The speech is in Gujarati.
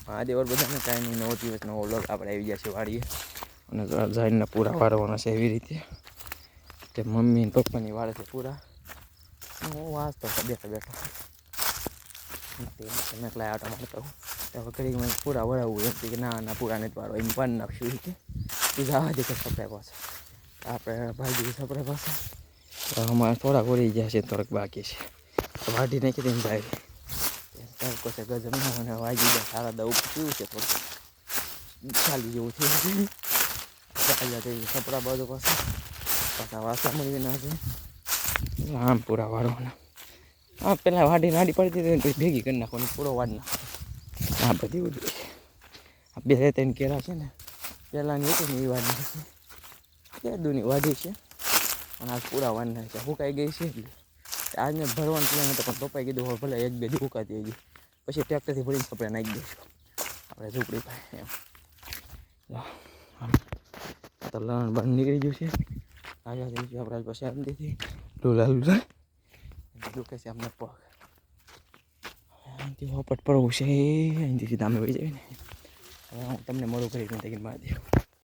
મહાદેવ બધાને કાંઈ નહીં, નવો દિવસ નવો વ્લોગ આપણે આવી ગયા છે વાડીએ અને જઈને પૂરા વાળવાના છે એવી રીતે કે મમ્મી ને પપ્પાની વાળે છે પૂરા. હું વાંચતો બેઠા બેઠા તમે એકલા આટો મારતો હું હવે ઘડીમાં પૂરા વળાવવું એમ કે ના પૂરા નથી વાળો એમ પણ નાખશું કે એ જવા દે કે સપરાય પાસે આપણે ભાઈ સપરાય પાસે અમારે થોડાક વળી ગયા છે, થોડાક બાકી છે વાઢી નાખી દઈને ભાઈ તડકો છે ગજબ ના મને વાગી ગયા સારા દવું પીવું છે થોડું ચાલી જેવું થયું સપડા બાજુ પાસે પાછા વાસા મળી ના છે આમ પૂરા વાળવાના. હા પેલા વાડી નાડી પડી હતી પછી ભેગી કરી નાખવાની પૂરો વાડ નાખો. આ બધી બધું આ બે ત્રણ કેળા છે ને પહેલાંની હતી ને એ વાડી નથી કે દૂની વાડી છે અને આ પૂરા વાડ નાખે છે હુકાઈ ગઈ છે એટલે આજને ભરવાનું પ્લાન હતો પણ પપ્પાએ કીધું ભલે એક બે દી હુકાતી ગઈ પછી ટ્રેક્ટરથી ભરીને કપડા નાખી દઈશું આપણે ઝૂંપડી પાસે એમ. તો લણ બંધ નીકળી ગયું છે આવ્યા થઈ ગયું આપણે પછી શાંતિથી લુલા દુખે છે અમને પગ અહીંથી હોપટ પડવું છે અહીંથી સીધા અમે વહી જાય ને હવે હું તમને મળું કરી મારી દઉં.